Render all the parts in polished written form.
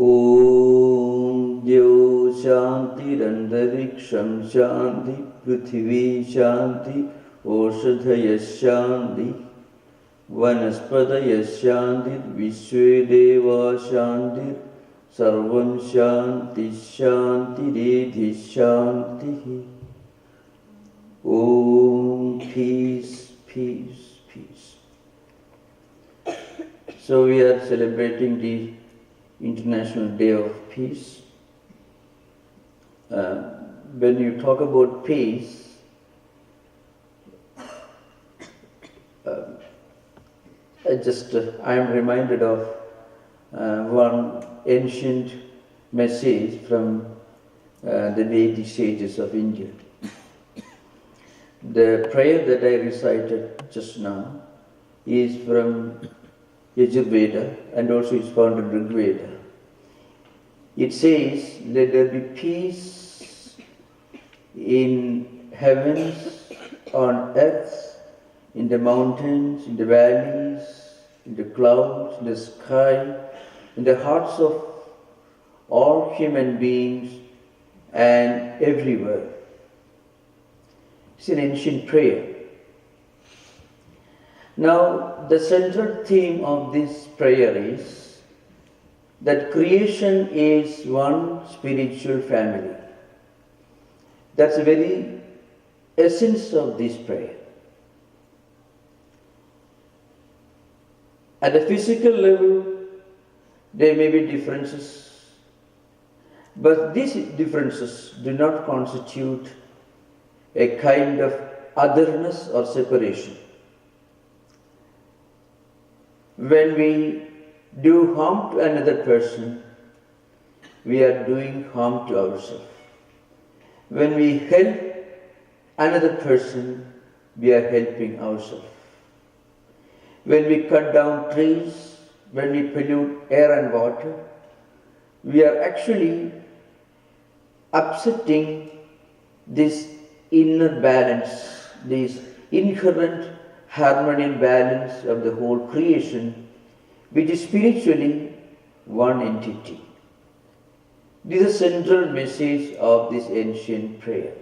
Om Dyo Shanti Randariksham Shanti Prithvi Shanti Oshadhaya Shanti Vanaspadaya Shanti Vishwe Deva Shanti Sarvam Shanti Shanti Redhi Shanti. Om Peace, Peace, Peace. So we are celebrating the International Day of Peace. When you talk about peace, I am reminded of one ancient message from the Vedic sages of India. The prayer that I recited just now is from Yajurveda and also is found in Rig Veda. It says, let there be peace in heavens, on earth, in the mountains, in the valleys, in the clouds, in the sky, in the hearts of all human beings and everywhere. It's an ancient prayer. Now, the central theme of this prayer is that creation is one spiritual family. That's the very essence of this prayer. At the physical level, there may be differences, but these differences do not constitute a kind of otherness or separation. When we do harm to another person, we are doing harm to ourselves. When we help another person, we are helping ourselves. When we cut down trees, when we pollute air and water, we are actually upsetting this inner balance, this inherent harmony and balance of the whole creation, which is spiritually one entity. This is the central message of this ancient prayer.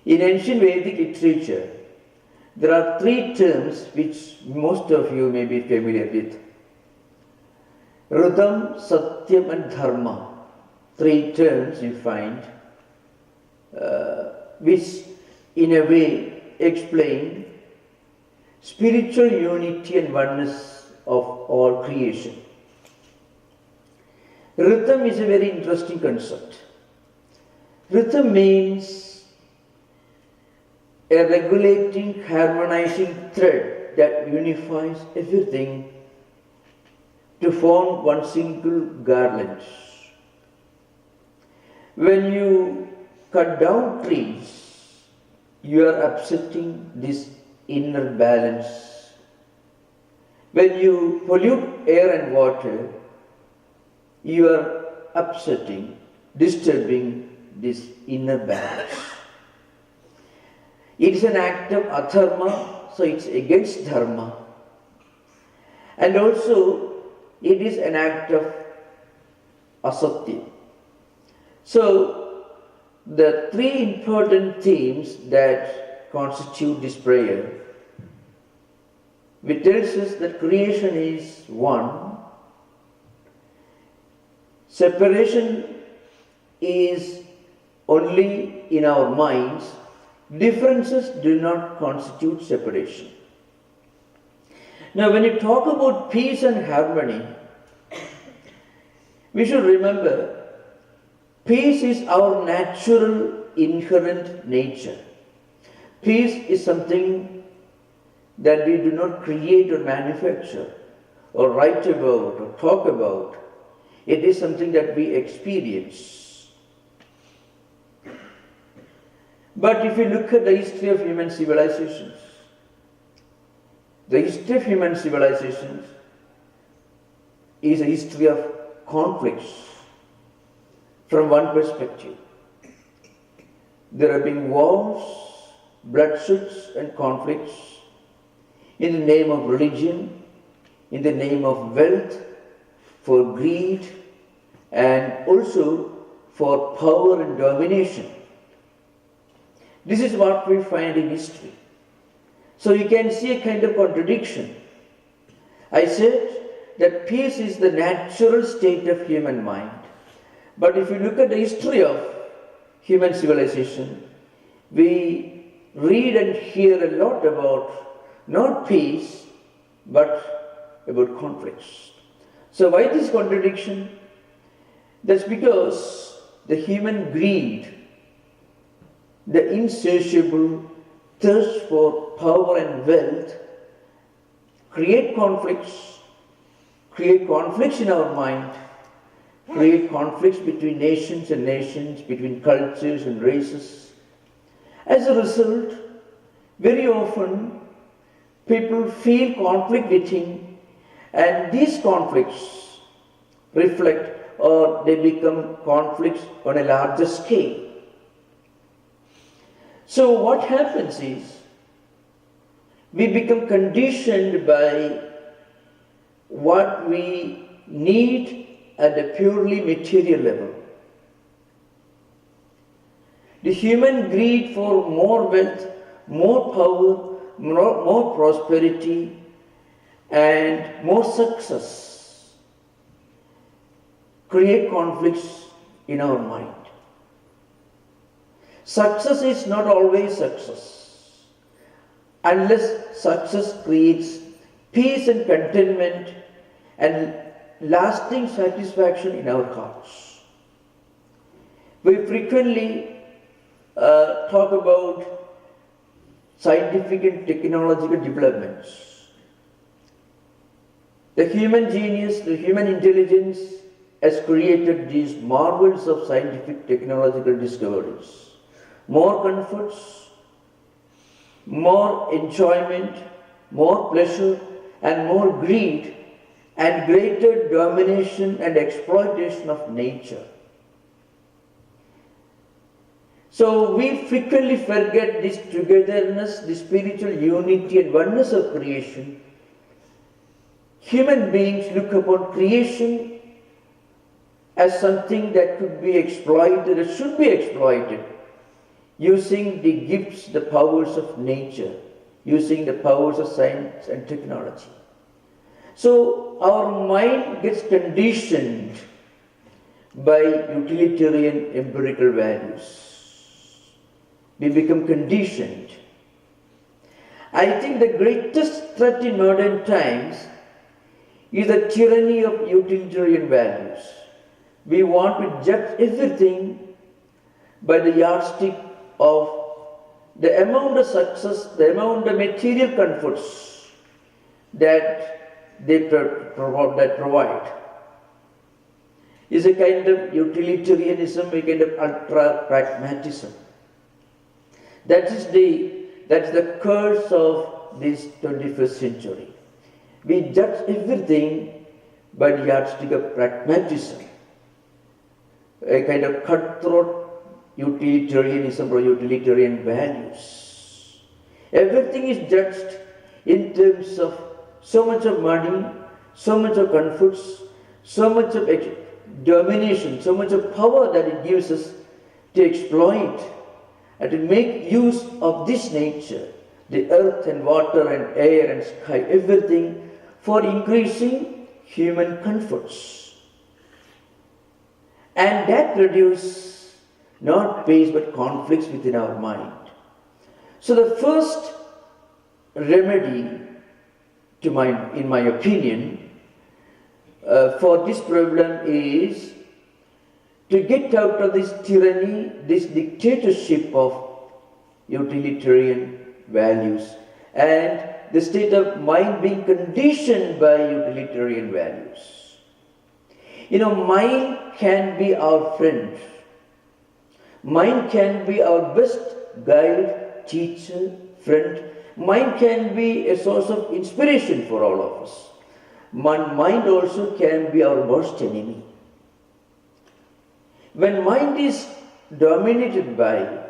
In ancient Vedic literature, there are three terms which most of you may be familiar with. Rudam, Satyam and Dharma. Three terms you find which in a way explain spiritual unity and oneness of all creation. Rhythm is a very interesting concept. Rhythm means a regulating, harmonizing thread that unifies everything to form one single garland. When you cut down trees, you are upsetting this inner balance. When you pollute air and water, you are upsetting, disturbing this inner balance. It is an act of adharma, so it's against dharma. And also, it is an act of asatya. So, the three important themes that constitute this prayer, which tells us that creation is one, separation is only in our minds, differences do not constitute separation. Now, when you talk about peace and harmony, we should remember peace is our natural, inherent nature. Peace is something that we do not create or manufacture, or write about, or talk about. It is something that we experience. But if you look at the history of human civilizations, the history of human civilizations is a history of conflicts. From one perspective, there have been wars, bloodsheds and conflicts in the name of religion, in the name of wealth, for greed, and also for power and domination. This is what we find in history. So you can see a kind of contradiction. I said that peace is the natural state of human mind. But if you look at the history of human civilization, we read and hear a lot about not peace, but about conflicts. So why this contradiction? That's because the human greed, the insatiable thirst for power and wealth, create conflicts in our mind, create conflicts between nations and nations, between cultures and races. As a result, very often people feel conflict within, and these conflicts reflect or they become conflicts on a larger scale. So what happens is, we become conditioned by what we need at a purely material level. The human greed for more wealth, more power, more prosperity, and more success create conflicts in our mind. Success is not always success unless success creates peace and contentment and lasting satisfaction in our hearts. We frequently talk about scientific and technological developments. The human genius, the human intelligence has created these marvels of scientific technological discoveries. More comforts, more enjoyment, more pleasure, and more greed, and greater domination and exploitation of nature. So we frequently forget this togetherness, this spiritual unity and oneness of creation. Human beings look upon creation as something that could be exploited, that should be exploited, using the gifts, the powers of nature, using the powers of science and technology. So our mind gets conditioned by utilitarian empirical values. We become conditioned. I think the greatest threat in modern times is the tyranny of utilitarian values. We want to judge everything by the yardstick of the amount of success, the amount of material comforts that they provide. Is a kind of utilitarianism, a kind of ultra-pragmatism. That's the curse of this 21st century. We judge everything by the yardstick of pragmatism, a kind of cutthroat utilitarianism or utilitarian values. Everything is judged in terms of so much of money, so much of comforts, so much of domination, so much of power that it gives us to exploit and to make use of this nature, the earth and water and air and sky, everything for increasing human comforts. And that produces not peace but conflicts within our mind. So the first remedy, in my opinion, for this problem is to get out of this tyranny, this dictatorship of utilitarian values and the state of mind being conditioned by utilitarian values. Mind can be our friend. Mind can be our best guide, teacher, friend. Mind can be a source of inspiration for all of us. Mind also can be our worst enemy. When mind is dominated by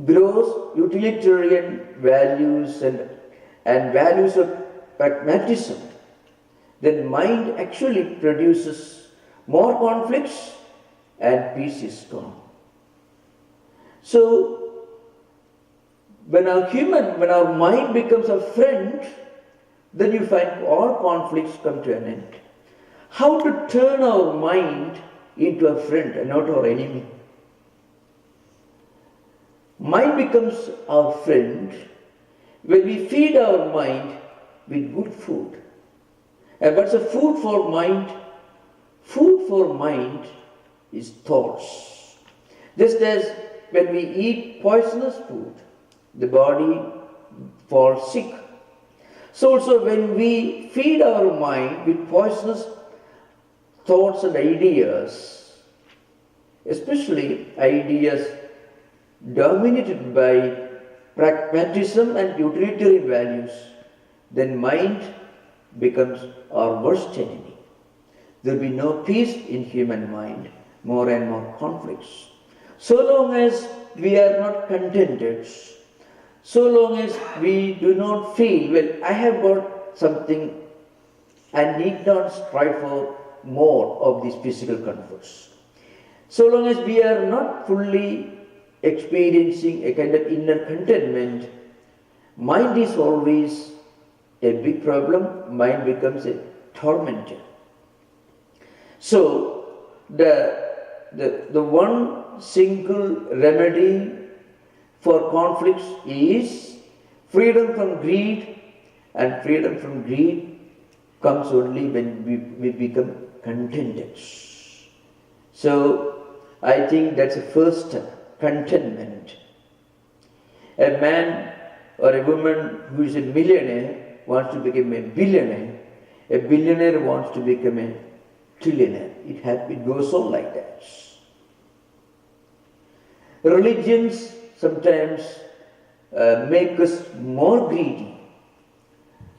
gross utilitarian values and values of pragmatism, then mind actually produces more conflicts and peace is gone. So, when our mind becomes a friend, then you find all conflicts come to an end. How to turn our mind into a friend and not our enemy? Mind becomes our friend when we feed our mind with good food. And what's a food for mind? Food for mind is thoughts. Just as when we eat poisonous food, the body falls sick. So also when we feed our mind with poisonous thoughts and ideas, especially ideas dominated by pragmatism and utilitarian values, then mind becomes our worst enemy. There will be no peace in human mind, more and more conflicts. So long as we are not contented, so long as we do not feel, well, I have got something and need not strive for more of these physical comforts. So long as we are not fully experiencing a kind of inner contentment, mind is always a big problem, mind becomes a tormentor. So, the one single remedy for conflicts is freedom from greed, and freedom from greed comes only when we become contented. So, I think that's the first step, contentment. A man or a woman who is a millionaire wants to become a billionaire. A billionaire wants to become a trillionaire. It goes on like that. Religions sometimes make us more greedy.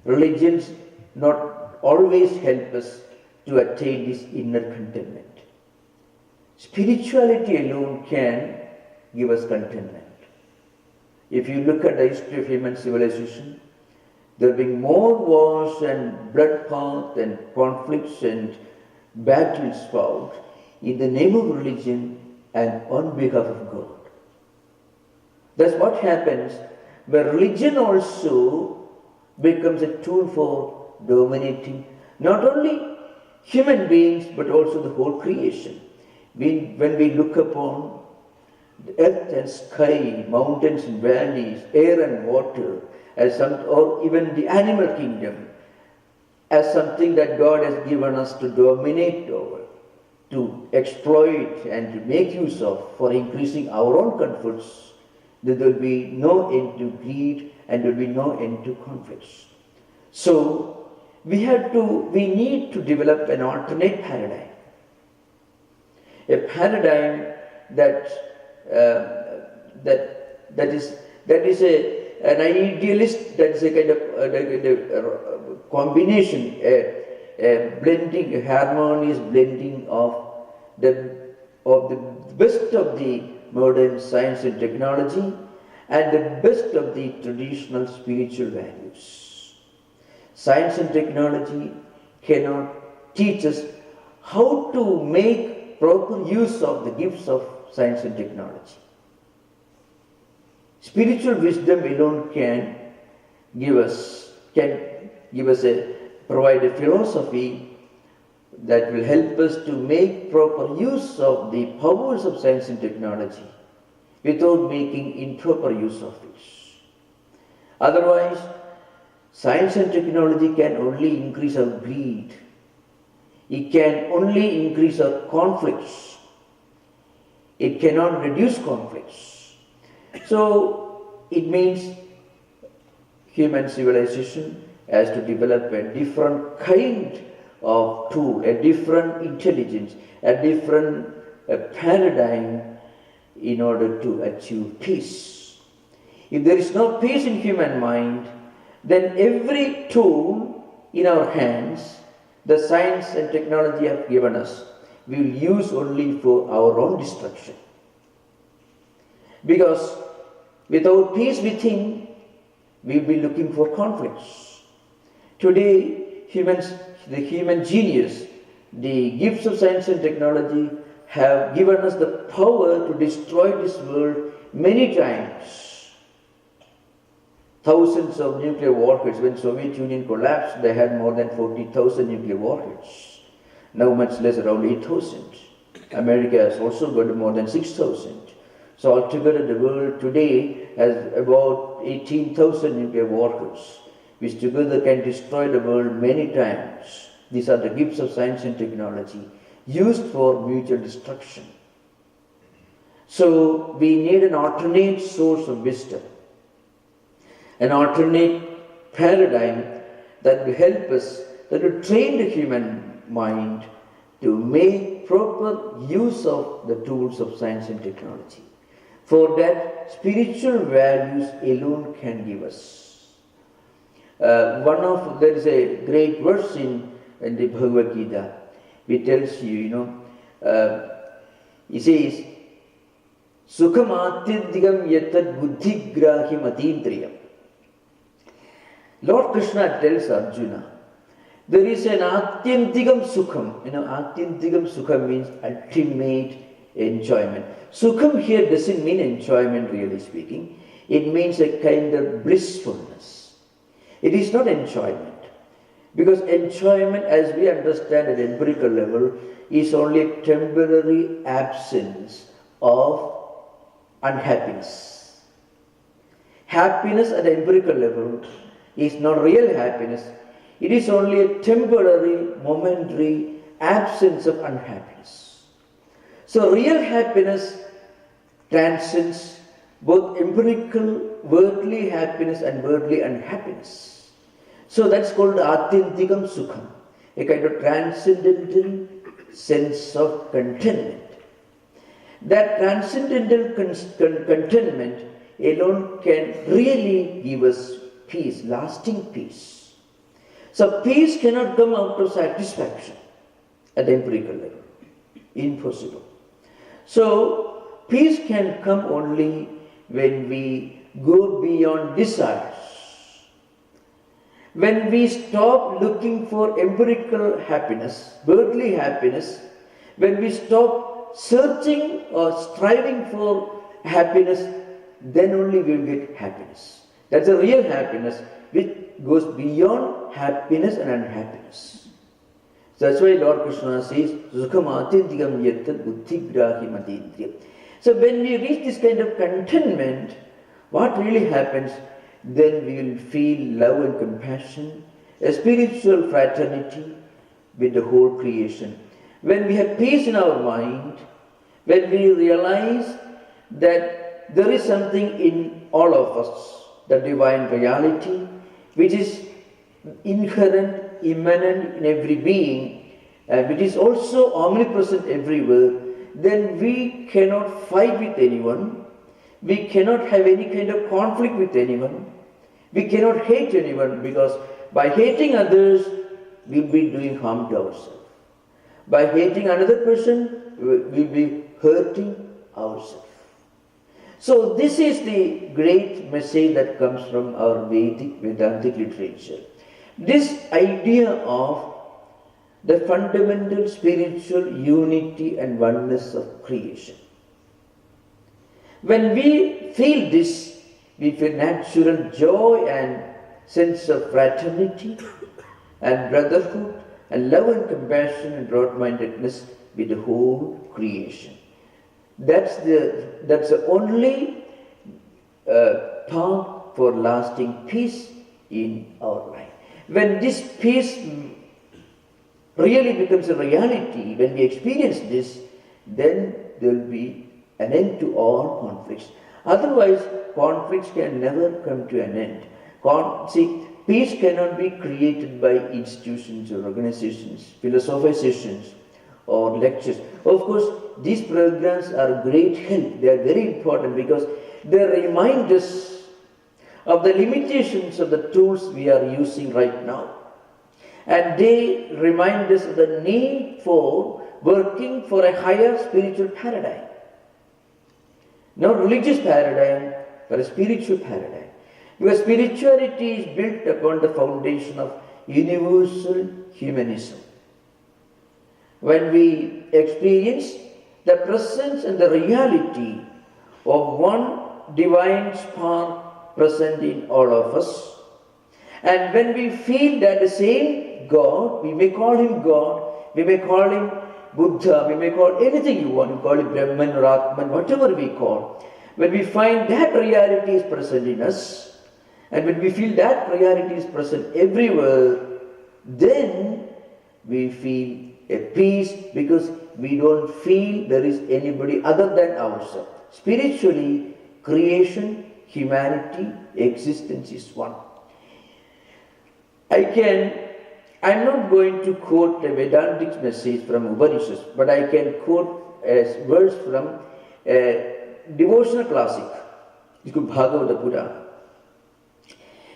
Religions not always help us to attain this inner contentment. Spirituality alone can give us contentment. If you look at the history of human civilization, there have been more wars and bloodbath and conflicts and battles fought in the name of religion and on behalf of God. That's what happens where religion also becomes a tool for dominating not only human beings but also the whole creation. When we look upon the earth and sky, mountains and valleys, air and water, or even the animal kingdom, as something that God has given us to dominate over, to exploit and to make use of for increasing our own comforts, there will be no end to greed and there will be no end to conflicts. So, we need to develop an alternate paradigm. A paradigm that is an idealist, that is a kind of combination, a blending, a harmonious blending of the best of the modern science and technology and the best of the traditional spiritual values. Science and technology cannot teach us how to make proper use of the gifts of science and technology. Spiritual wisdom alone can provide a philosophy that will help us to make proper use of the powers of science and technology without making improper use of it. Otherwise, science and technology can only increase our greed. It can only increase our conflicts. It cannot reduce conflicts. So, it means human civilization has to develop a different kind of tool, a different intelligence, a different paradigm in order to achieve peace. If there is no peace in human mind, then every tool in our hands, the science and technology have given us, we will use only for our own destruction. Because without peace within, we will be looking for conflicts. Today, the human genius, the gifts of science and technology have given us the power to destroy this world many times. Thousands of nuclear warheads. When Soviet Union collapsed, they had more than 40,000 nuclear warheads. Now much less, around 8,000. America has also got more than 6,000. So altogether the world today has about 18,000 nuclear warheads, which together can destroy the world many times. These are the gifts of science and technology used for mutual destruction. So we need an alternate source of wisdom, an alternate paradigm that will help us, that will train the human mind to make proper use of the tools of science and technology. For that, spiritual values alone can give us. There is a great verse in the Bhagavad Gita which tells you, it says, Sukham atyantikam yatad buddhigrahim atindriyam. Lord Krishna tells Arjuna, there is an atyantikam sukham. Atyantikam sukham means ultimate enjoyment. Sukham here doesn't mean enjoyment, really speaking. It means a kind of blissfulness. It is not enjoyment. Because enjoyment, as we understand at empirical level, is only a temporary absence of unhappiness. Happiness at the empirical level is not real happiness. It is only a temporary, momentary absence of unhappiness. So real happiness transcends both empirical, worldly happiness and worldly unhappiness. So that's called Atyantikam Sukham, a kind of transcendental sense of contentment. That transcendental contentment alone can really give us peace, lasting peace. So peace cannot come out of satisfaction at the empirical level. Impossible. So peace can come only when we go beyond desires. When we stop looking for empirical happiness, worldly happiness, when we stop searching or striving for happiness, then only we will get happiness. That's a real happiness which goes beyond happiness and unhappiness. So that's why Lord Krishna says, Sukham atyantikam yattat buddhigrahim atindriyam. So when we reach this kind of contentment, what really happens? Then we will feel love and compassion, a spiritual fraternity with the whole creation. When we have peace in our mind, when we realize that there is something in all of us, the divine reality, which is inherent, immanent in every being, and which is also omnipresent everywhere, then we cannot fight with anyone, we cannot have any kind of conflict with anyone, we cannot hate anyone, because by hating others, we'll be doing harm to ourselves. By hating another person, we'll be hurting ourselves. So this is the great message that comes from our Vedic Vedantic literature. This idea of the fundamental spiritual unity and oneness of creation. When we feel this, we feel natural joy and sense of fraternity and brotherhood and love and compassion and broad-mindedness with the whole creation. That's the only path for lasting peace in our life. When this peace really becomes a reality, when we experience this, then there will be an end to all conflicts. Otherwise, conflicts can never come to an end. Peace cannot be created by institutions or organizations, philosophizations or lectures. Of course, these programs are great help. They are very important because they remind us of the limitations of the tools we are using right now. And they remind us of the need for working for a higher spiritual paradigm. Not religious paradigm, but a spiritual paradigm. Because spirituality is built upon the foundation of universal humanism. When we experience the presence and the reality of one divine spark present in all of us, and when we feel that the same God, we may call him God, we may call him Buddha, we may call anything you want, you call it Brahman or Atman, whatever we call. When we find that reality is present in us, and when we feel that reality is present everywhere, then we feel a peace because we don't feel there is anybody other than ourselves. Spiritually, creation, humanity, existence is one. I'm not going to quote a Vedantic message from Upanishads, but I can quote a verse from a devotional classic, Bhagavata Purana.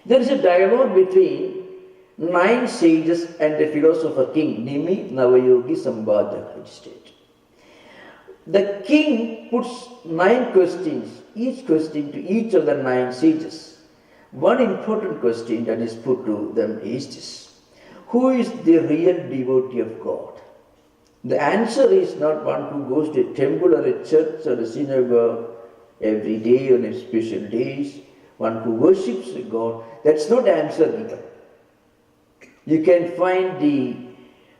There is a dialogue between 9 sages and the philosopher king, Nimi Navayogi Sambhadaka state. The king puts 9 questions, each question to each of the 9 sages. One important question that is put to them is this: who is the real devotee of God? The answer is not one who goes to a temple or a church or a synagogue every day on special days, one who worships God. That's not the answer given. You can find the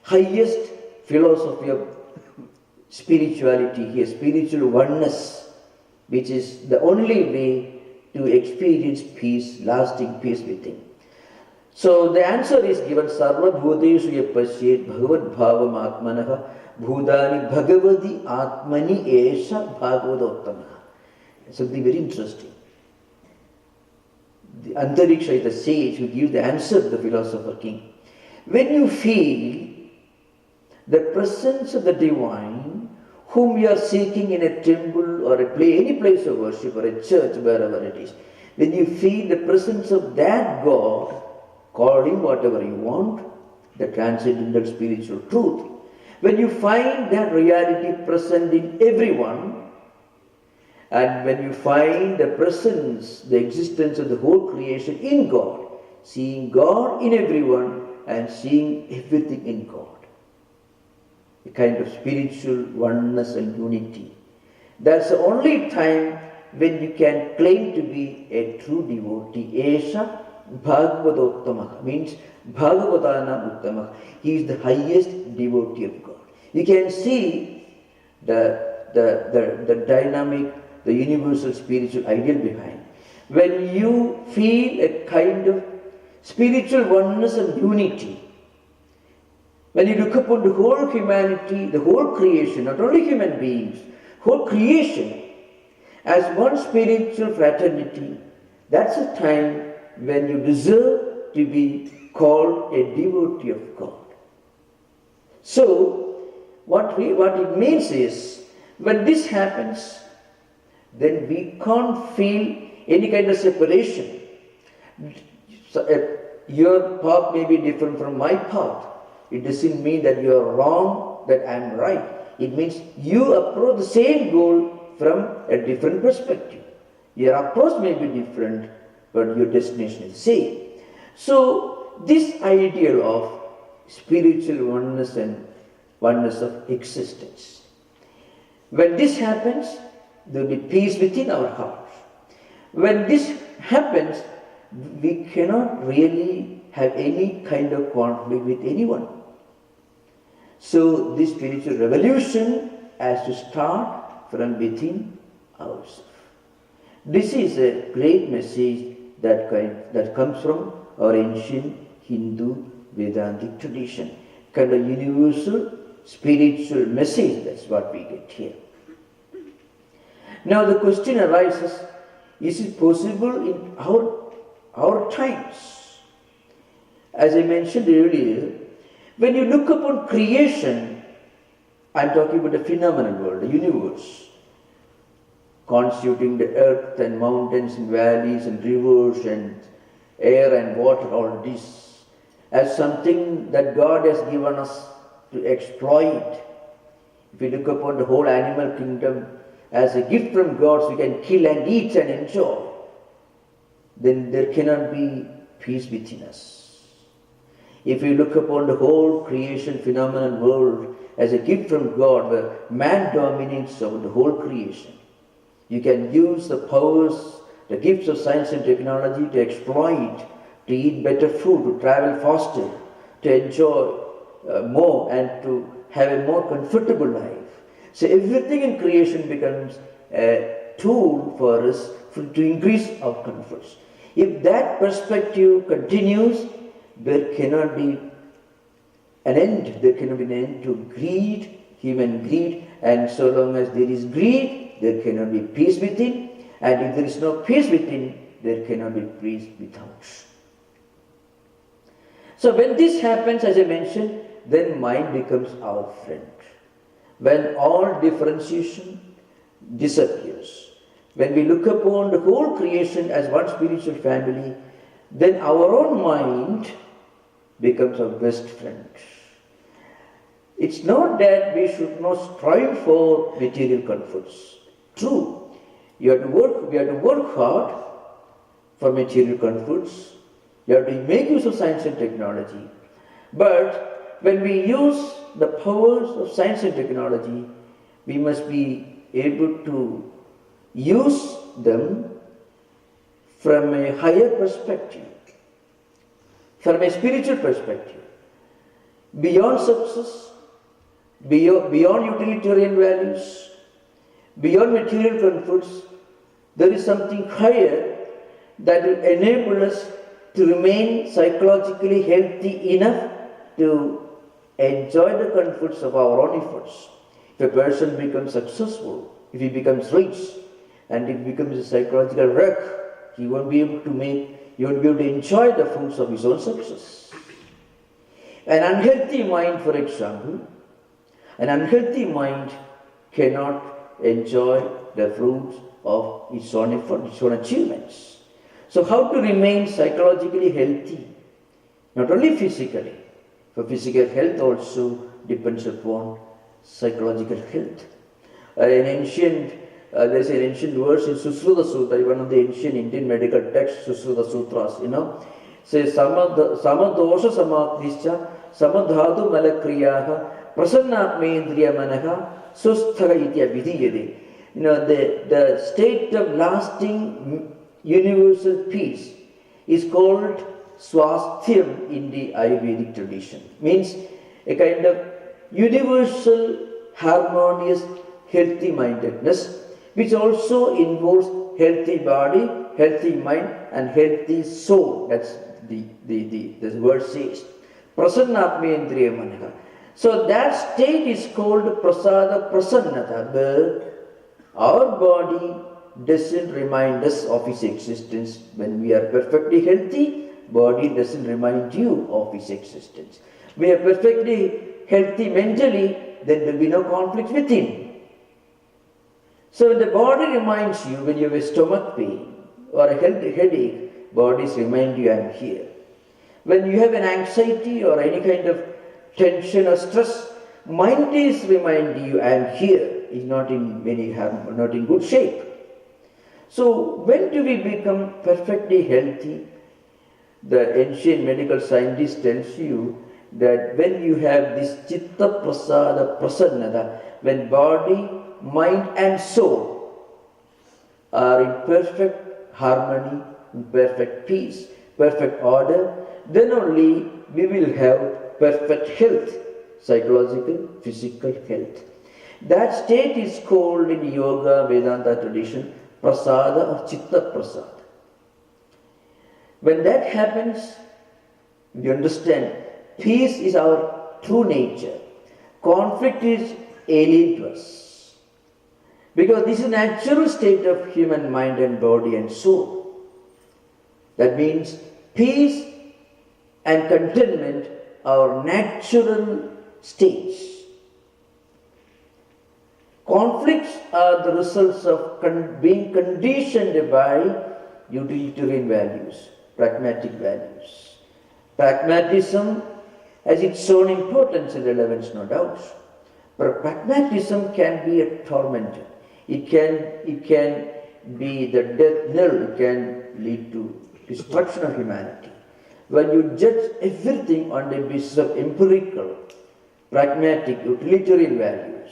highest philosophy of spirituality here, spiritual oneness, which is the only way to experience peace, lasting peace within. So the answer is given: Sarva Bhuteshu Yapashyet Bhagavad Bhavam Atmanaha Bhudani Bhagavadi Atmani Esha Bhagavadottamaha. Something very interesting. The Antariksha is the sage who gives the answer to the philosopher king. When you feel the presence of the divine, whom you are seeking in a temple or any place of worship or a church, wherever it is, when you feel the presence of that God, call him whatever you want, the transcendental spiritual truth, when you find that reality present in everyone, and when you find the presence, the existence of the whole creation in God, seeing God in everyone and seeing everything in God, a kind of spiritual oneness and unity, that's the only time when you can claim to be a true devotee. Esha Bhagavadottamaha means Bhagavatana Uttamaha. He is the highest devotee of God. You can see the dynamic, the universal spiritual ideal behind. When you feel a kind of spiritual oneness and unity, when you look upon the whole humanity, the whole creation, not only human beings, whole creation as one spiritual fraternity, that's a time when you deserve to be called a devotee of God. So, what it means is, when this happens, then we can't feel any kind of separation. So, your path may be different from my path. It doesn't mean that you are wrong, that I am right. It means you approach the same goal from a different perspective. Your approach may be different, but your destination is the same. So, this ideal of spiritual oneness and oneness of existence, when this happens, there will be peace within our hearts. When this happens, we cannot really have any kind of conflict with anyone. So this spiritual revolution has to start from within ourselves. This is a great message that comes from our ancient Hindu Vedantic tradition. Kind of universal spiritual message, that's what we get here. Now the question arises, is it possible in our times? As I mentioned earlier, when you look upon creation, I'm talking about the phenomenal world, the universe, constituting the earth and mountains and valleys and rivers and air and water, all this, as something that God has given us to exploit. If we look upon the whole animal kingdom as a gift from God, so we can kill and eat and enjoy, then there cannot be peace within us. If you look upon the whole creation phenomenon world as a gift from God, where man dominates over the whole creation, you can use the powers, the gifts of science and technology to exploit, to eat better food, to travel faster, to enjoy more, and to have a more comfortable life. So everything in creation becomes a tool for us to increase our comforts. If that perspective continues, there cannot be an end. There cannot be an end to greed, human greed, and so long as there is greed, there cannot be peace within, and if there is no peace within, there cannot be peace without. So when this happens, as I mentioned, then mind becomes our friend. When all differentiation disappears, when we look upon the whole creation as one spiritual family, then our own mind becomes our best friend. It's not that we should not strive for material comforts. True, we have to work hard for material comforts. You have to make use of science and technology. But when we use the powers of science and technology, we must be able to use them from a higher perspective, from a spiritual perspective, beyond success, beyond utilitarian values, beyond material comforts. There is something higher that will enable us to remain psychologically healthy enough to enjoy the comforts of our own efforts. If a person becomes successful, if he becomes rich, and he becomes a psychological wreck, he won't be able to enjoy the fruits of his own success. An unhealthy mind, for example, an unhealthy mind cannot enjoy the fruits of its own effort, its own achievements. So how to remain psychologically healthy? Not only physically, for physical health also depends upon psychological health. There's an ancient verse in Susruta Sutra, one of the ancient Indian medical texts, Susruta Sutras, says samadosha samaknischa samadhatu malakriyaha prasannatmendriya manaha susthaga itya vidiyade. The state of lasting universal peace is called swasthyam in the Ayurvedic tradition. Means a kind of universal, harmonious, healthy mindedness, which also involves healthy body, healthy mind, and healthy soul. That's the word says. Prasannatmendriya manaha. So that state is called prasada prasannata, where our body doesn't remind us of its existence. When we are perfectly healthy, body doesn't remind you of its existence. We are perfectly healthy mentally, then there will be no conflict within. So when the body reminds you, when you have a stomach pain or a headache, bodies remind you, I am here. When you have an anxiety or any kind of tension or stress, mind is reminding you, I am here. Is not in not in good shape. So when do we become perfectly healthy? The ancient medical scientist tells you that when you have this chitta prasada prasannata, when body, mind and soul are in perfect harmony, in perfect peace, perfect order, then only we will have perfect health, psychological, physical health. That state is called in yoga, Vedanta tradition, prasada or chitta prasada. When that happens, we understand peace is our true nature. Conflict is alien to us. Because this is a natural state of human mind and body and soul. That means peace and contentment are natural states. Conflicts are the results of being conditioned by utilitarian values, pragmatic values. Pragmatism has its own importance and relevance, no doubt. But pragmatism can be a tormentor. It can be the death knell. It can lead to destruction of humanity. when you judge everything on the basis of empirical, pragmatic, utilitarian values.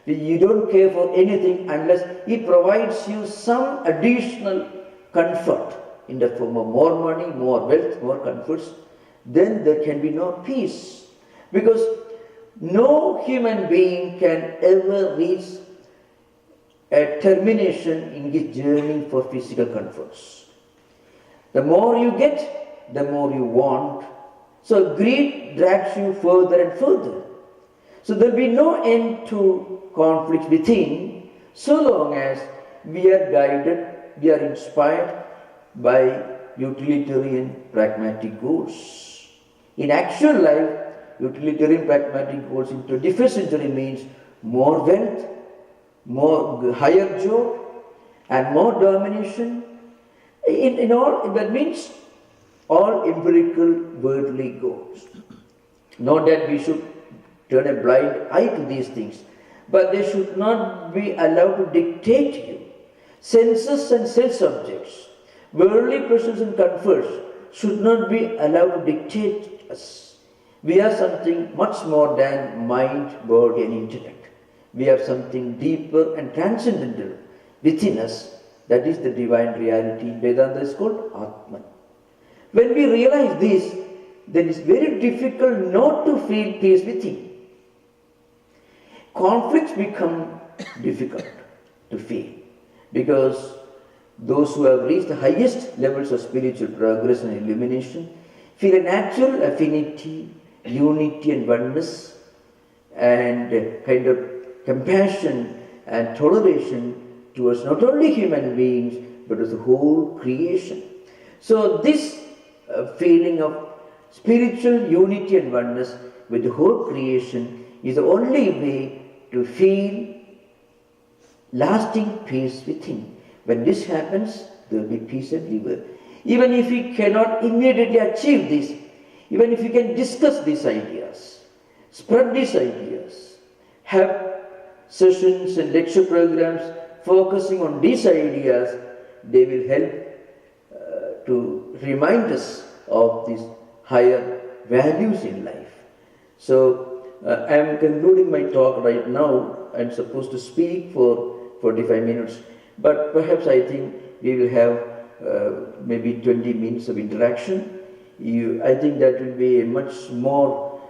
You don't care for anything unless it provides you some additional comfort in the form of more money, more wealth, more comforts. Then there can be no peace. Because no human being can ever reach a termination in his journey for physical comforts. The more you get, the more you want. So greed drags you further and further. So there will be no end to conflict within, so long as we are guided, we are inspired by utilitarian pragmatic goals. In actual life, utilitarian pragmatic goals in 21st century means more wealth, more higher job, and more domination. In all, that means all empirical worldly goals. Not that we should turn a blind eye to these things, but they should not be allowed to dictate you. Senses and sense objects, worldly pleasures and comforts should not be allowed to dictate us. We are something much more than mind, body and intellect. We have something deeper and transcendental within us. That is the divine reality. Vedanta is called Atman. When we realize this, then it's very difficult not to feel peace within. Conflicts become difficult to feel because those who have reached the highest levels of spiritual progress and illumination feel a natural affinity, unity and oneness, and a kind of compassion and toleration towards not only human beings but as the whole creation. So this feeling of spiritual unity and oneness with the whole creation is the only way to feel lasting peace within. When this happens, there will be peace everywhere. Even if we cannot immediately achieve this, even if we can discuss these ideas, spread these ideas, have sessions and lecture programs focusing on these ideas, they will help to remind us of these higher values in life. So I am concluding my talk right now. I am supposed to speak for 45 minutes, but perhaps I think we will have maybe 20 minutes of interaction. I think that will be a much more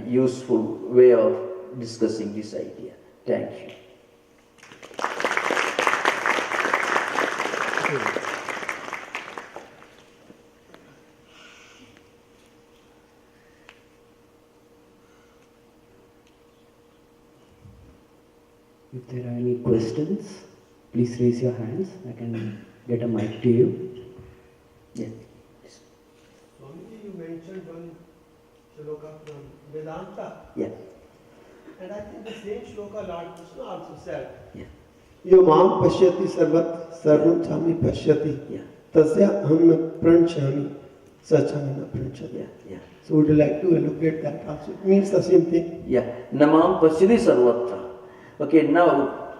useful way of discussing this idea. Thank you. If there are any questions, please raise your hands. I can get a mic to you. Yeah. Swamiji, you mentioned one shloka from Vedanta. Yeah. And I think the same shloka Lord Krishna also said. Yeah. Yo mam pashyati sarvat sarvam chami pashyati. Yeah. Tasya aham na pranchami sacham na pranchati. Yeah. Yeah. So would you like to elaborate that also? It means the same thing. Yeah. Namam pasyati sarvatra. Okay, now,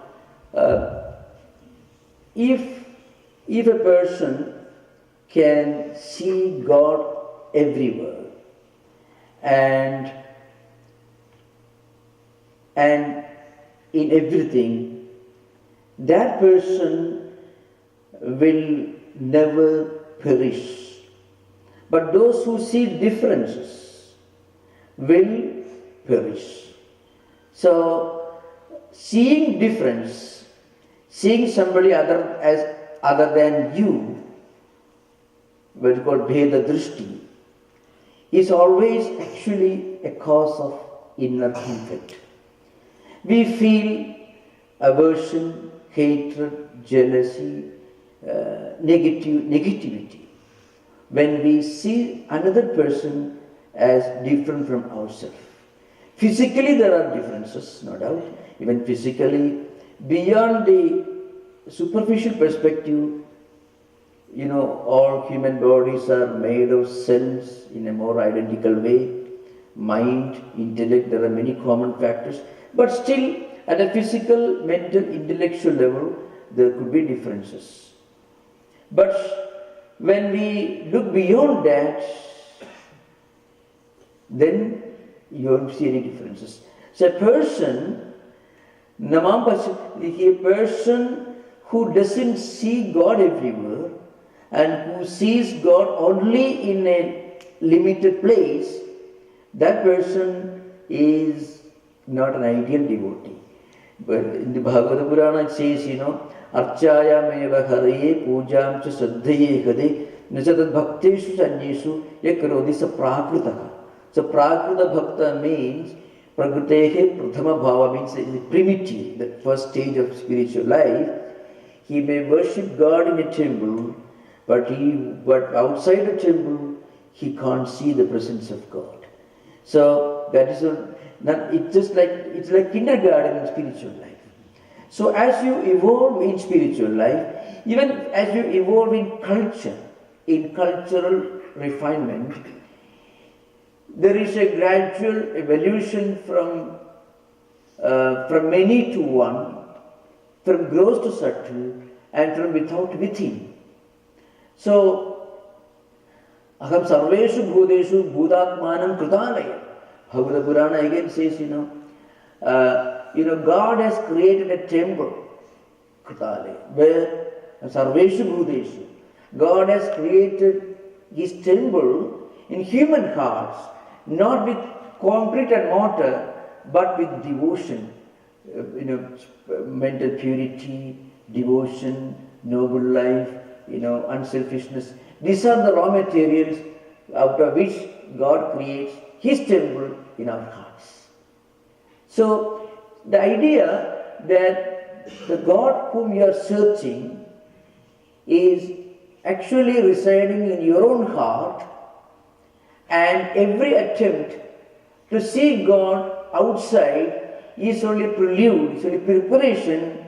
if a person can see God everywhere and in everything, that person will never perish. But those who see differences will perish. So, seeing difference, seeing somebody other than you, what is called Bheda Drishti, is always actually a cause of inner conflict. We feel aversion, hatred, jealousy, negativity when we see another person as different from ourselves. Physically there are differences, no doubt. Even physically, beyond the superficial perspective, all human bodies are made of cells in a more identical way. Mind, intellect, there are many common factors. But still, at a physical, mental, intellectual level, there could be differences. But when we look beyond that, then you don't see any differences. So a person, a person who doesn't see God everywhere and who sees God only in a limited place, that person is not an ideal devotee. But in the Bhagavad Purana it says, Archayameva Haraye Pujam cha Saddhaye Hade Nachatat Bhakteshu Sanyeshu Yakarodi Saprakritaha. So Prakrita Bhakta means Prakritehe Prathama Bhava means the primitive, the first stage of spiritual life. He may worship God in a temple, but outside the temple he can't see the presence of God. So that is it's like kindergarten in spiritual life. So as you evolve in spiritual life, even as you evolve in culture, in cultural refinement, there is a gradual evolution from many to one, from gross to subtle, and from without within. So, aham sarveshu bhudeshu bhudatmanam kritalaya. Bhagavad Purana again says, God has created a temple, kritalaya, where sarveshu bhudeshu. God has created His temple in human hearts, not with concrete and mortar, but with devotion, mental purity, devotion, noble life, unselfishness. These are the raw materials out of which God creates His temple in our hearts. So, the idea that the God whom you are searching is actually residing in your own heart, and every attempt to see God outside is only prelude, is only preparation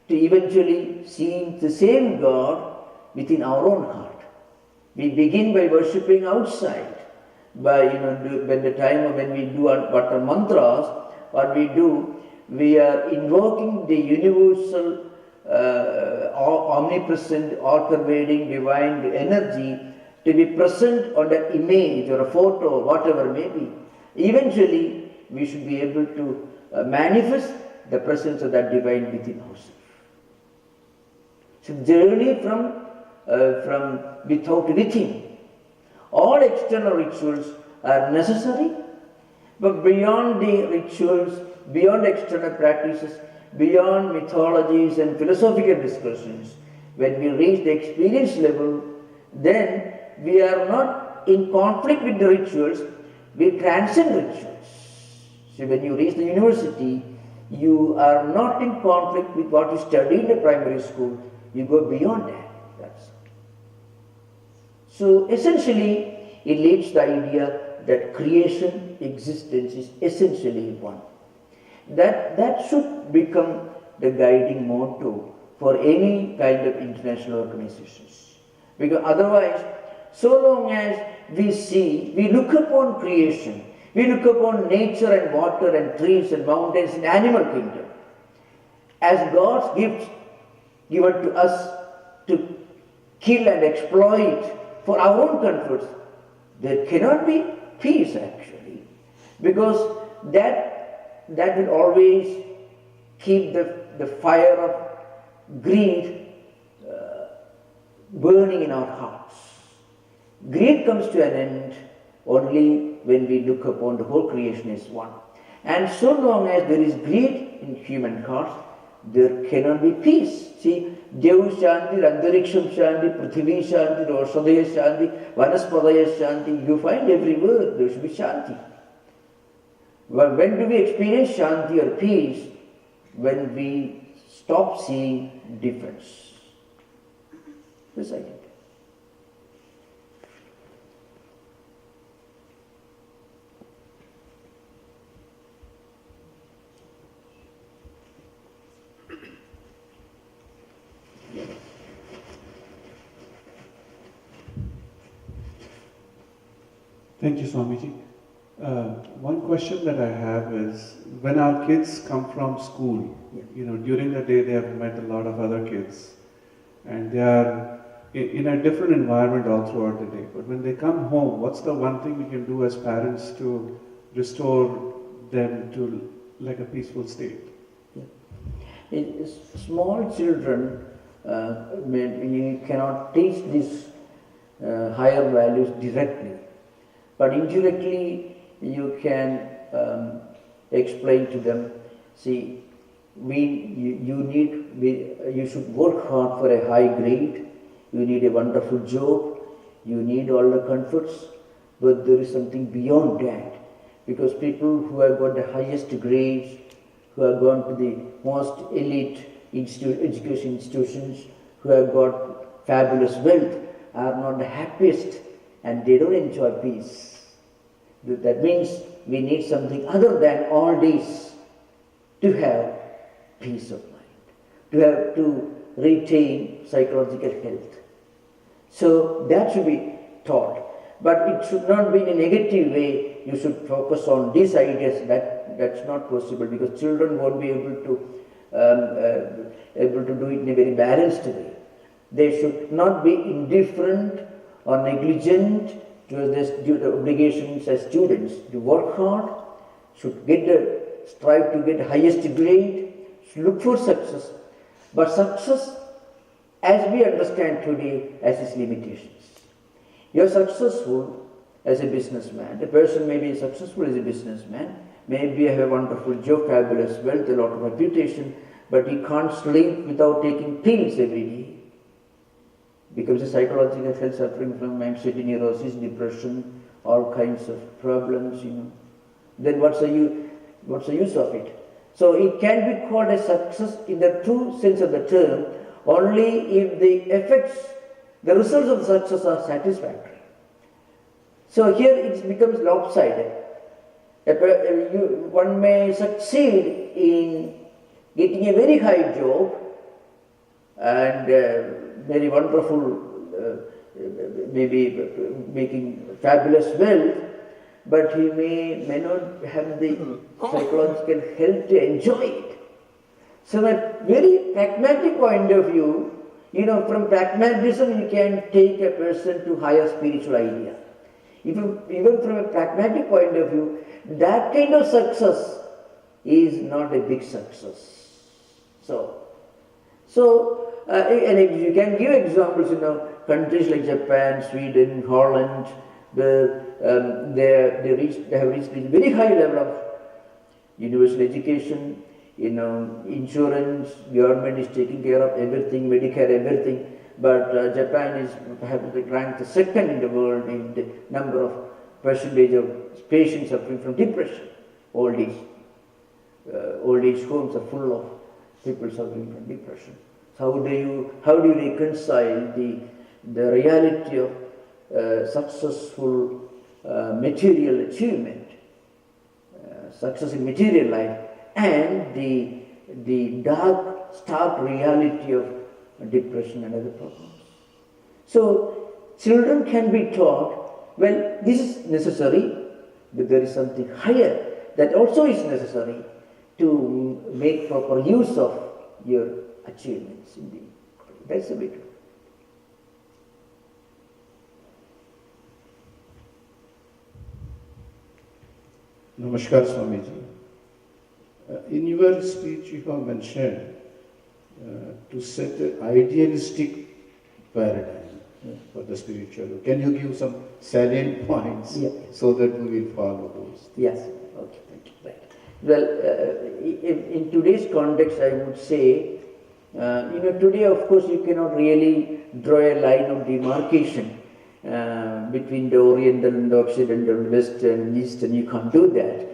to eventually seeing the same God within our own heart. We begin by worshipping outside, by when we do our Vata mantras, what we do, we are invoking the universal, omnipresent, all-pervading divine energy to be present on the image or a photo, whatever may be. Eventually, we should be able to manifest the presence of that divine within ourselves. So, journey from without to within. All external rituals are necessary, but beyond the rituals, beyond external practices, beyond mythologies and philosophical discussions, when we reach the experience level, then we are not in conflict with the rituals, we transcend rituals. So when you reach the university, you are not in conflict with what you study in the primary school, you go beyond that. So essentially, it leads the idea that creation, existence is essentially one. That should become the guiding motto for any kind of international organizations. Because otherwise, so long as we look upon creation, we look upon nature and water and trees and mountains and animal kingdom as God's gift given to us to kill and exploit for our own comforts, there cannot be peace actually, because that will always keep the fire of greed burning in our hearts. Greed comes to an end only when we look upon the whole creation as one. And so long as there is greed in human hearts, there cannot be peace. See, Dev Shanti, Antariksham Shanti, Prithvi Shanti, Roshadaya Shanti, Vanaspadaya Shanti, you find everywhere there should be Shanti. But when do we experience Shanti or peace? When we stop seeing difference. Recite it. Thank you, Swamiji. One question that I have is, when our kids come from school, during the day they have met a lot of other kids, and they are in a different environment all throughout the day. But when they come home, what's the one thing we can do as parents to restore them to like a peaceful state? Small children, you cannot teach these higher values directly, but indirectly you can explain to them, see, you should work hard for a high grade, you need a wonderful job, you need all the comforts, but there is something beyond that, because people who have got the highest grades, who have gone to the most elite education institutions, who have got fabulous wealth, are not the happiest, and they don't enjoy peace. That means we need something other than all this to have peace of mind, to retain psychological health. So that should be taught. But it should not be in a negative way. You should focus on these ideas. That's not possible, because children won't be able to do it in a very balanced way. They should not be indifferent or negligent to the obligations as students. To work hard, should strive to get the highest grade, should look for success. But success, as we understand today, has its limitations. You are successful as a businessman. The person may be successful as a businessman, maybe have a wonderful job, fabulous wealth, a lot of reputation, but he can't sleep without taking pills every day. Becomes a psychological health, suffering from anxiety, neurosis, depression, all kinds of problems, Then what's the use of it? So it can be called a success in the true sense of the term only if the results of success are satisfactory. So here it becomes lopsided. One may succeed in getting a very high job and very wonderful, maybe making fabulous wealth, but he may not have the psychological health to enjoy it. So at very pragmatic point of view, from pragmatism you can take a person to higher spiritual idea. Even from a pragmatic point of view, that kind of success is not a big success. And you can give examples, countries like Japan, Sweden, Holland, where they have reached a very high level of universal education, insurance, government is taking care of everything, Medicare, everything. But Japan is perhaps ranked second in the world in the number of percentage of patients suffering from depression. Old age homes are full of people suffering from depression. So how do you reconcile the reality of successful material achievement, success in material life, and the dark, stark reality of depression and other problems? So children can be taught, well, this is necessary, but there is something higher that also is necessary to make proper use of your achievements. Indeed, that's a bit. Namaskar, Swamiji. In your speech, you have mentioned to set an idealistic paradigm for the spiritual. Can you give some salient points so that we will follow those? Yes. Okay. Thank you. Right. Well, in today's context, I would say, today, of course, you cannot really draw a line of demarcation between the Oriental and the Occidental, West and East, and you can't do that.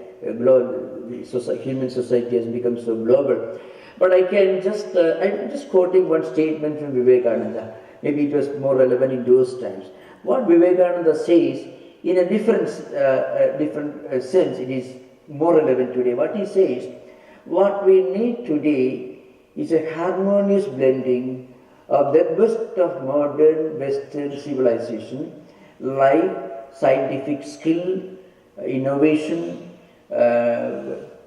Human society has become so global. But I can I'm just quoting one statement from Vivekananda. Maybe it was more relevant in those times. What Vivekananda says, in a different sense, it is more relevant today. What he says, what we need today is a harmonious blending of the best of modern Western civilization, like scientific skill, innovation,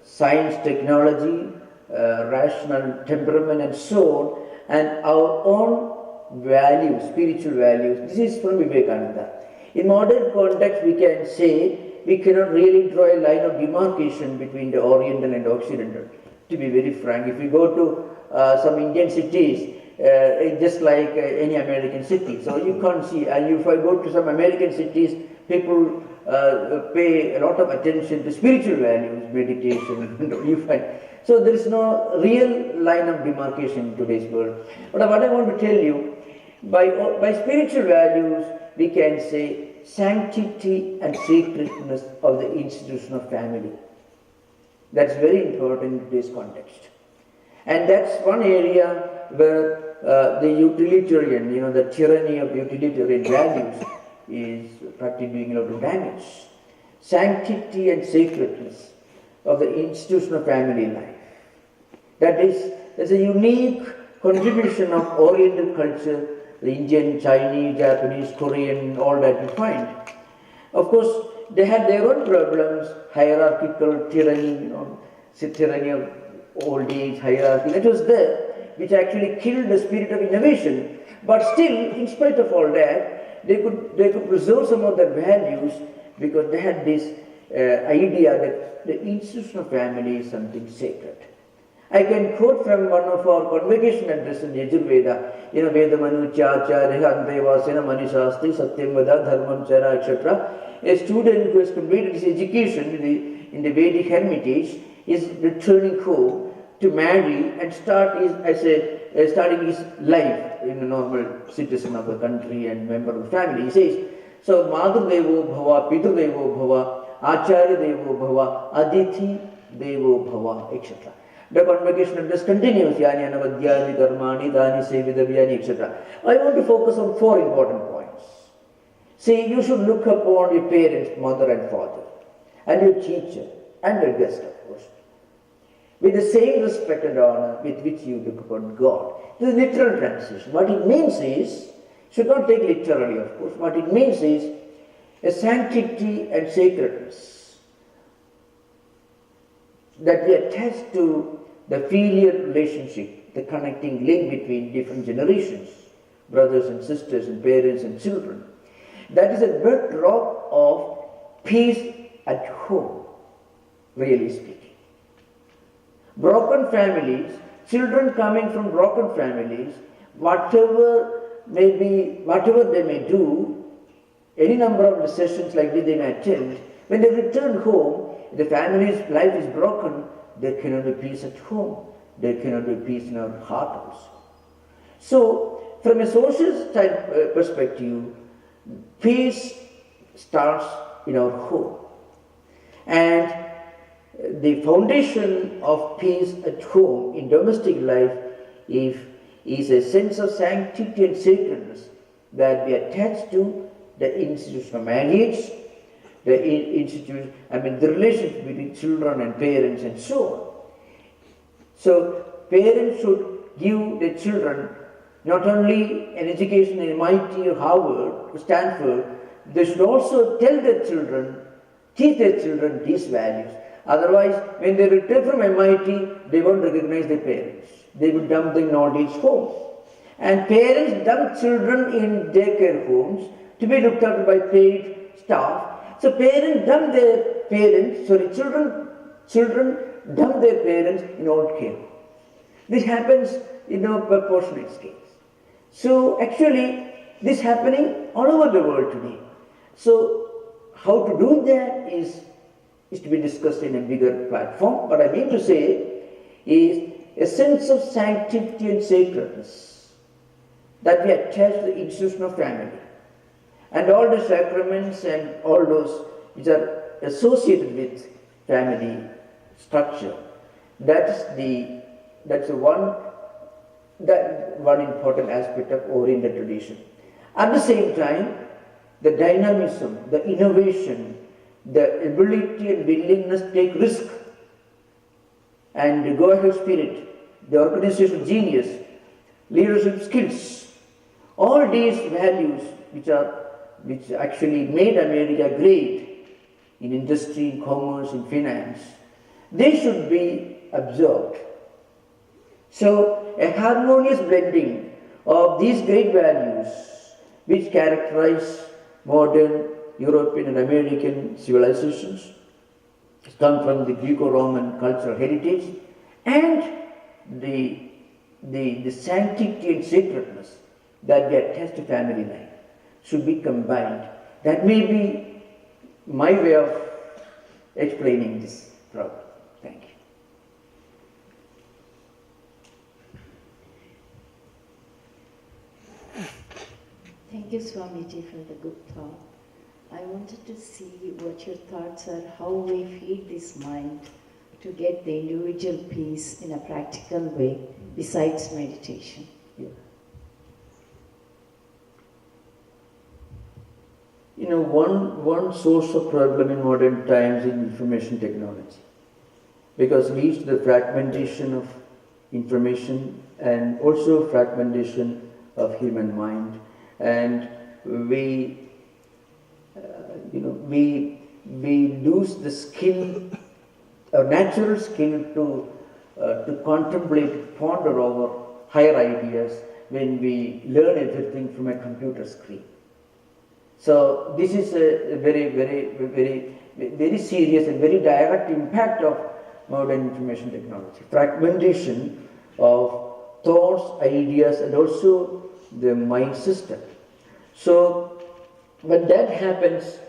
science, technology, rational temperament, and so on, and our own values, spiritual values. This is from Vivekananda. In modern context, we can say we cannot really draw a line of demarcation between the Oriental and Occidental. To be very frank, if you go to some Indian cities, just like any American city, so you can't see. And if I go to some American cities, people pay a lot of attention to spiritual values, meditation. You find. So there is no real line of demarcation in today's world. But what I want to tell you, by spiritual values, we can say sanctity and sacredness of the institution of family. That's very important in today's context. And that's one area where the utilitarian, the tyranny of utilitarian values is practically doing a lot of damage. Sanctity and sacredness of the institution of family life. That's a unique contribution of Oriental culture, the Indian, Chinese, Japanese, Korean, all that you find. Of course, they had their own problems, hierarchical tyranny, tyranny of old age, hierarchy, that was there, which actually killed the spirit of innovation. But still, in spite of all that, they could preserve some of their values because they had this idea that the institution of family is something sacred. I can quote from one of our convocation addresses in Yajurveda, Veda Manu Chacharya Andevasena Manishasti Satyam Vada Dharmam Chara, etc. A student who has completed his education in the Vedic hermitage is returning home to marry and starting his life in a normal citizen of the country and member of the family. He says, so Madhu Devo Bhava, Pitu Devo Bhava, Acharya Devo Bhava, Aditi Devo Bhava, etc. The convocation address continues, Yani Anavadyani Karmani, Dani Sevidavyani, etc. I want to focus on 4 important points. See, you should look upon your parents, mother and father, and your teacher, and your guest, of course, with the same respect and honor with which you look upon God. This is literal translation. What it means is, should not take literally, of course, what it means is a sanctity and sacredness that we attach to the filial relationship, the connecting link between different generations, brothers and sisters and parents and children. That is a bedrock of peace at home, really speaking. Broken families, children coming from broken families, whatever they may do, any number of the sessions like this they may attend, when they return home, the family's life is broken, there cannot be peace at home. There cannot be peace in our heart also. So, from a social perspective, peace starts in our home. And the foundation of peace at home in domestic life is a sense of sanctity and sacredness that we attach to the institution of marriage, the relationship between children and parents and so on. So, parents should give their children not only an education in MIT or Harvard or Stanford, they should also tell their children, teach their children these values. Otherwise, when they return from MIT, they won't recognize their parents. They will dump the knowledge home. And parents dump children in daycare homes to be looked after by paid staff. So children dump their parents in old care. This happens in a proportionate scale. So actually, this is happening all over the world today. So how to do that is to be discussed in a bigger platform. What I mean to say is a sense of sanctity and sacredness that we attach to the institution of family. And all the sacraments and all those which are associated with family structure, that's one important aspect of Oriental tradition. At the same time, the dynamism, the innovation, the ability and willingness to take risk, and the go-ahead spirit, the organizational genius, leadership skills, all these values which actually made America great in industry, in commerce, in finance, they should be observed. So a harmonious blending of these great values which characterize modern European and American civilizations, come from the Greco-Roman cultural heritage, and the sanctity and sacredness that they attach to family life should be combined. That may be my way of explaining this problem. Thank you. Thank you, Swamiji, for the good thought. I wanted to see what your thoughts are, how we feed this mind to get the individual peace in a practical way besides meditation. Yeah. You know, one source of problem in modern times is information technology, because it leads to the fragmentation of information and also fragmentation of human mind, and we lose the skill, a natural skill to contemplate, ponder over higher ideas when we learn everything from a computer screen. So this is a very serious and very direct impact of modern information technology. Fragmentation of thoughts, ideas, and also the mind system. So when that happens,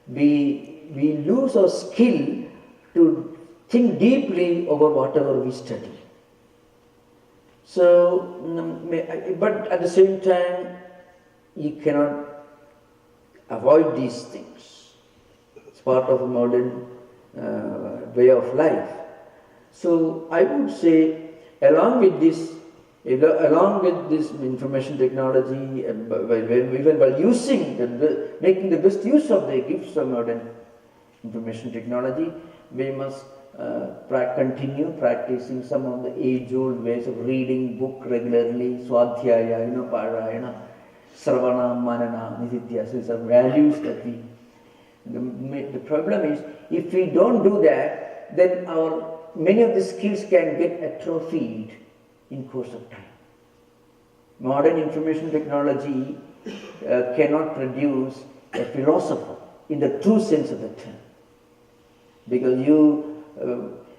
we lose our skill to think deeply over whatever we study. So, but at the same time, you cannot avoid these things. It's part of a modern way of life. So I would say, along with this information technology, even while making the best use of the gifts of modern information technology, we must continue practicing some of the age-old ways of reading book regularly, swadhyaya, parayana, Sravana, Manana, Niditya. These are values that the problem is, if we don't do that, then many of the skills can get atrophied in course of time. Modern information technology cannot produce a philosopher in the true sense of the term, because you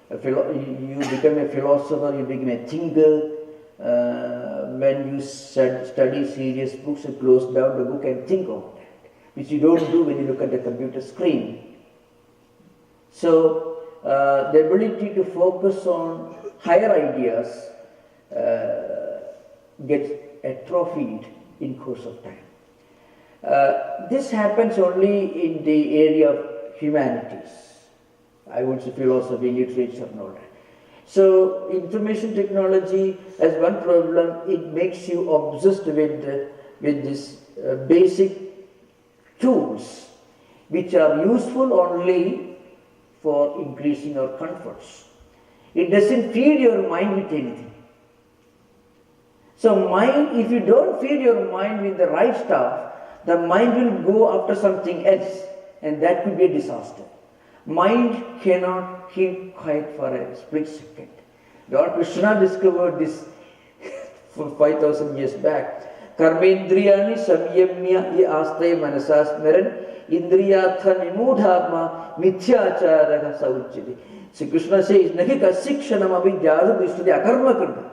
become a philosopher, you become a thinker. When you study serious books, you close down the book and think of that, which you don't do when you look at the computer screen. So the ability to focus on higher ideas gets atrophied in course of time. This happens only in the area of humanities. I would say philosophy, literature, and all that. So information technology as one problem, it makes you obsessed with these basic tools which are useful only for increasing our comforts. It doesn't feed your mind with anything. So if you don't feed your mind with the right stuff, the mind will go after something else, and that could be a disaster. Mind cannot keep quiet for a split second. Lord Krishna discovered this 5,000 years back. Karmendriyani samyamya aste manasas meran indriyatha nimudhatma mithyacharaha sauchiti. So Krishna says, Nahi kasikshanam avidyadu dishtati akarma karma.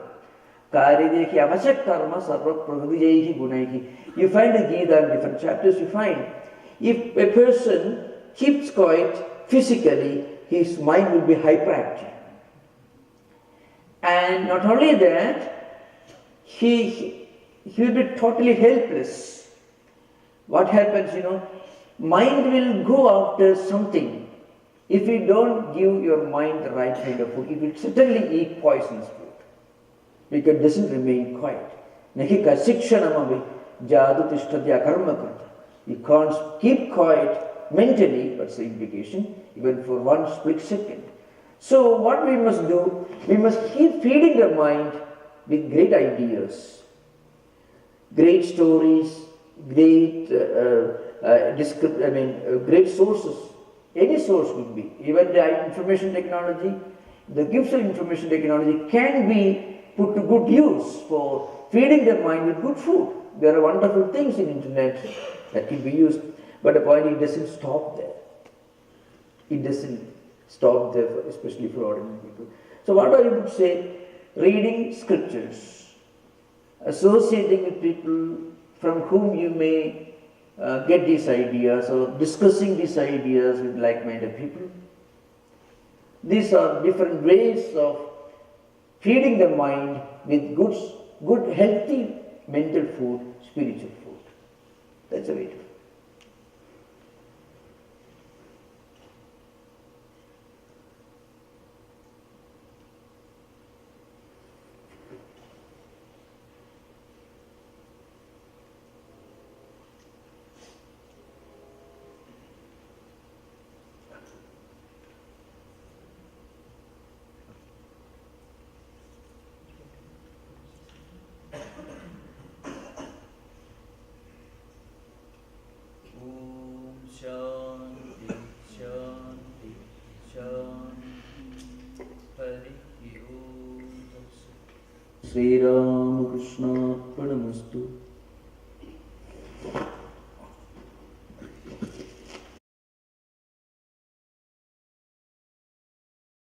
Karideki avashak karma sarva pragadijaihi gunaihi. You find the Gita in different chapters, you find if a person keeps quiet physically, his mind will be hyperactive. And not only that, he will be totally helpless. What happens, mind will go after something. If you don't give your mind the right kind of food, it will certainly eat poisonous food, because it doesn't remain quiet. Nahika sikshanamavi jadu tishtati akarma karta. You can't keep quiet mentally, that's the implication, even for one split second. So what we must do, we must keep feeding the mind with great ideas, great stories, great great sources. Any source could be. Even the information technology, the gifts of information technology can be put to good use for feeding the mind with good food. There are wonderful things in internet that can be used, but the point, it doesn't stop there. It doesn't stop there, especially for ordinary people. So what I would say, reading scriptures, associating with people from whom you may get these ideas, or discussing these ideas with like-minded people. These are different ways of feeding the mind with good healthy mental food, spiritual food. That's the way to. Shanti, Shanti, Shanti, Hari Om. Sri Ram Krishna Pranamastu.